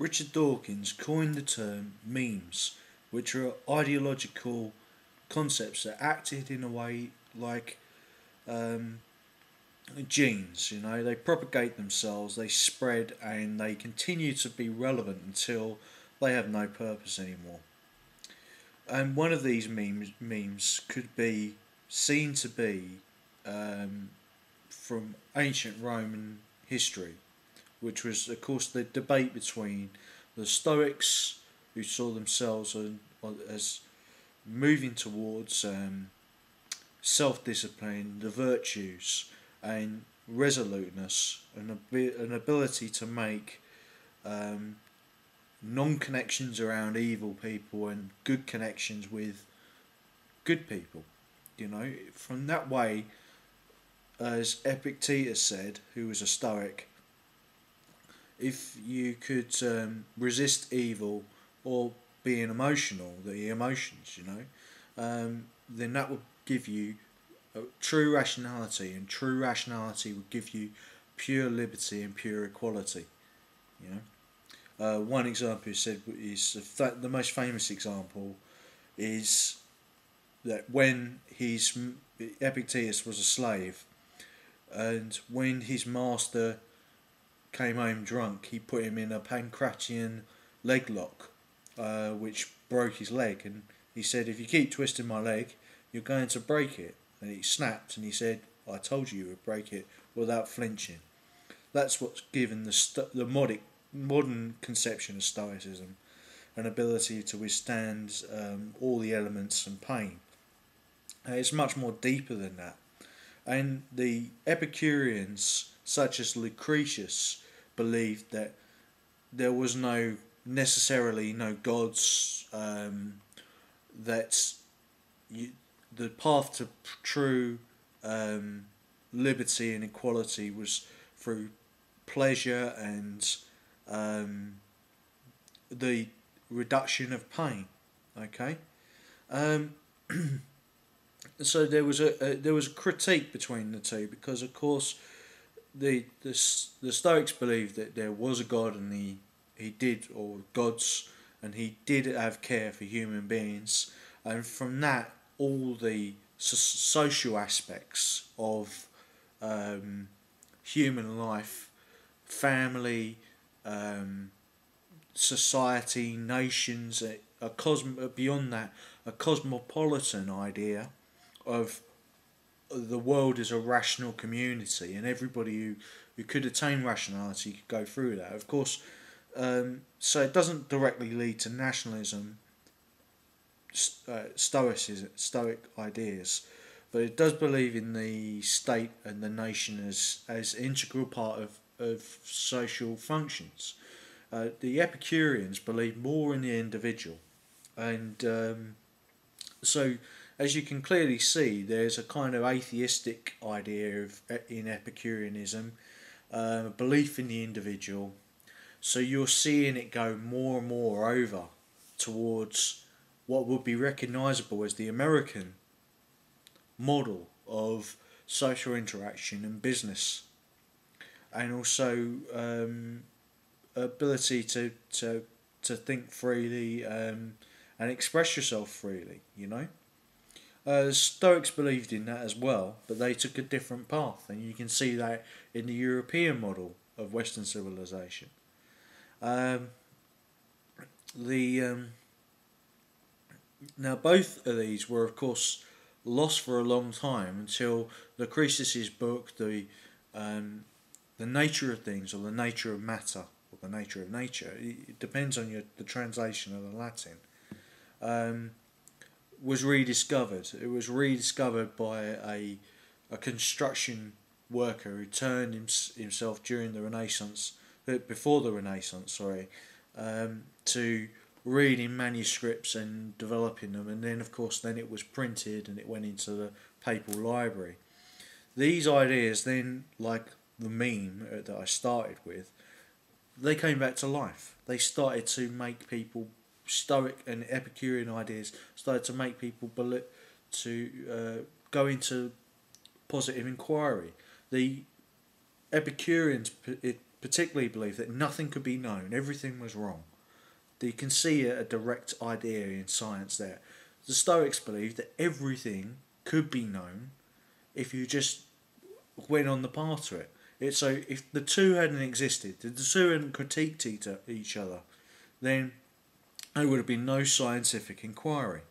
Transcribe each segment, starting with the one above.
Richard Dawkins coined the term memes, which are ideological concepts that acted in a way like um, genes. You know, they propagate themselves, they spread, and they continue to be relevant until they have no purpose anymore. And one of these memes could be seen to be um, from ancient Roman history, which was, of course, the debate between the Stoics, who saw themselves as moving towards self discipline, the virtues, and resoluteness, and an ability to make um, non connections around evil people and good connections with good people. You know, from that way, as Epictetus said, who was a Stoic, if you could resist evil or being emotional, the emotions, then that would give you true rationality, and true rationality would give you pure liberty and pure equality. You one example is the most famous example is that when his Epictetus was a slave, and when his master came home drunk, he put him in a pancratian leg lock, which broke his leg. And he said, "If you keep twisting my leg, you're going to break it." And it snapped, and he said, "I told you would break it," without flinching. That's what's given the modern conception of Stoicism an ability to withstand all the elements and pain. It's much more deeper than that. And the Epicureans, such as Lucretius, believed that there was necessarily no gods, that the path to true liberty and equality was through pleasure and the reduction of pain. Okay, um, so there was a critique between the two, because of course the Stoics believed that there was a God, and he did, or gods, and he did have care for human beings, and from that all the social aspects of human life, family, society, nations, beyond that, a cosmopolitan idea of the world as a rational community, and everybody who could attain rationality could go through that. Of course, so it doesn't directly lead to nationalism, Stoic ideas, but it does believe in the state and the nation as integral part of social functions. The Epicureans believe more in the individual, and so as you can clearly see, there's a kind of atheistic idea in Epicureanism, belief in the individual. So you're seeing it go more and more over towards what would be recognisable as the American model of social interaction and business, and also ability to think freely and express yourself freely. Stoics believed in that as well, but they took a different path, and you can see that in the European model of Western civilization. The Now both of these were, of course, lost for a long time until Lucretius's book, the nature of things, or the nature of matter, or the nature of nature. It depends on the translation of the Latin. Was rediscovered. It was rediscovered by a construction worker who turned himself during the Renaissance, before the Renaissance, sorry, to reading manuscripts and developing them, and then of course it was printed and it went into the papal library. These ideas then, like the meme that I started with, they came back to life. They started to make people, Stoic and Epicurean ideas started to make people go into positive inquiry. The Epicureans particularly believed that nothing could be known, everything was wrong. You can see a direct idea in science there. The Stoics believed that everything could be known if you just went on the path to it. So if the two hadn't existed, if the two hadn't critiqued each other, then there would have been no scientific inquiry.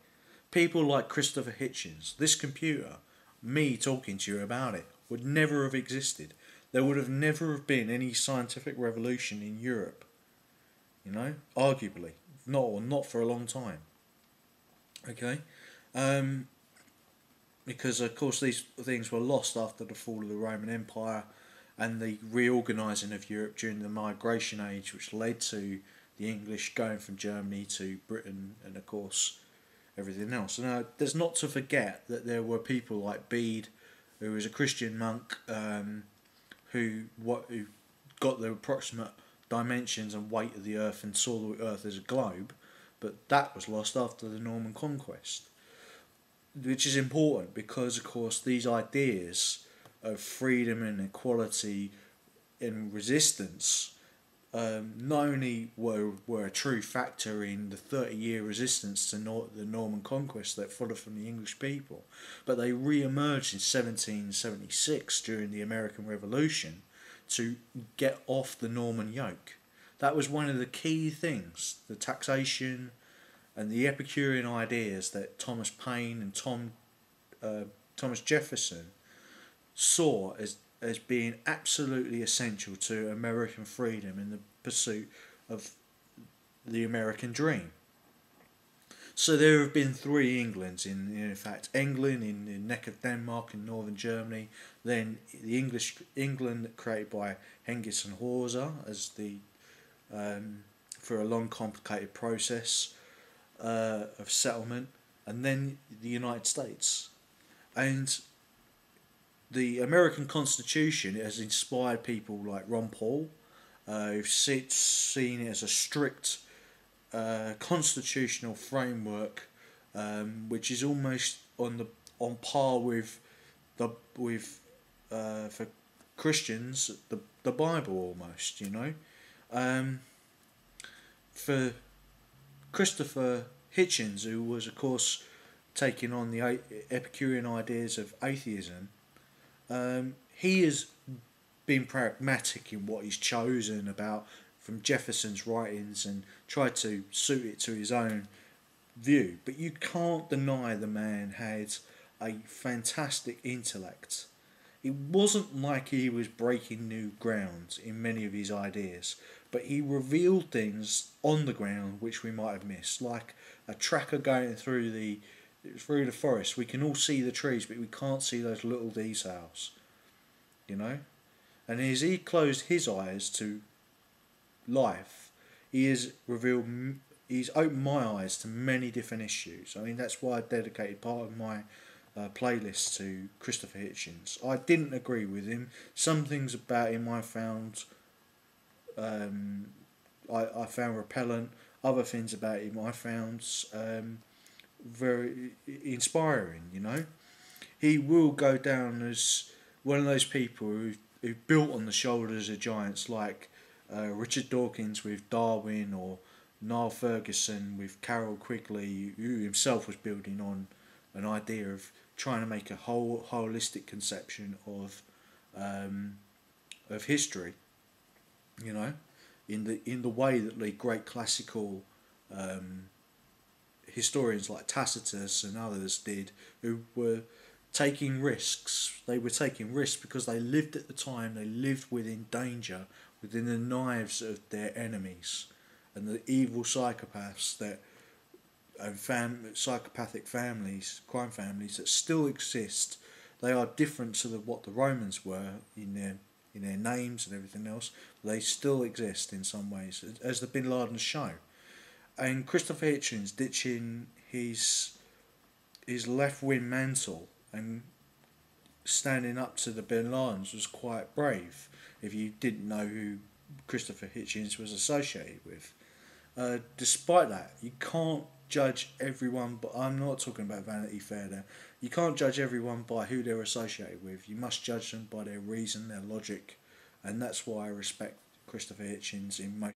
People like Christopher Hitchens, this computer, me talking to you about it, would never have existed. There would have never have been any scientific revolution in Europe. You know, arguably, not for a long time. Okay, because of course these things were lost after the fall of the Roman Empire and the reorganising of Europe during the Migration Age, which led to the English going from Germany to Britain and of course everything else. Now, there's not to forget that there were people like Bede, who was a Christian monk, who got the approximate dimensions and weight of the Earth and saw the Earth as a globe, but that was lost after the Norman conquest, which is important because, of course, these ideas of freedom and equality and resistance not only were a true factor in the 30-year resistance to the Norman conquest that followed from the English people, but they re-emerged in 1776 during the American Revolution to get off the Norman yoke. That was one of the key things, the taxation and the Epicurean ideas that Thomas Paine and Thomas Jefferson saw as being absolutely essential to American freedom in the pursuit of the American dream. So there have been three Englands, in fact, England in the neck of Denmark in northern Germany, then the England created by Hengist and Horsa as for a long complicated process of settlement, and then the United States. And the American Constitution has inspired people like Ron Paul, who've seen it as a strict constitutional framework, which is almost on par with for Christians the Bible almost, you know. For Christopher Hitchens, who was of course taking on the Epicurean ideas of atheism, he has been pragmatic in what he's chosen about from Jefferson's writings and tried to suit it to his own view. But you can't deny the man had a fantastic intellect. It wasn't like he was breaking new ground in many of his ideas, but he revealed things on the ground which we might have missed, like a tracker going through the forest. We can all see the trees, but we can't see those little details, you know. And as he closed his eyes to life, he's opened my eyes to many different issues. I mean, that's why I dedicated part of my playlist to Christopher Hitchens. I didn't agree with him. Some things about him I found I found repellent. Other things about him I found very inspiring, you know. He will go down as one of those people who built on the shoulders of giants like Richard Dawkins with Darwin, or Niall Ferguson with Carroll Quigley, who himself was building on an idea of trying to make a holistic conception of history, you know, in the way that the great classical historians like Tacitus and others did, who were taking risks. They were taking risks because they lived at the time, they lived within danger, within the knives of their enemies and the evil psychopaths that psychopathic families, crime families that still exist. They are different to what the Romans were in their names and everything else. They still exist in some ways, as the Bin Laden show. And Christopher Hitchens ditching his left-wing mantle and standing up to the Bin Ladens was quite brave, if you didn't know who Christopher Hitchens was associated with. Despite that, you can't judge everyone, but I'm not talking about Vanity Fair there. You can't judge everyone by who they're associated with. You must judge them by their reason, their logic, and that's why I respect Christopher Hitchens in most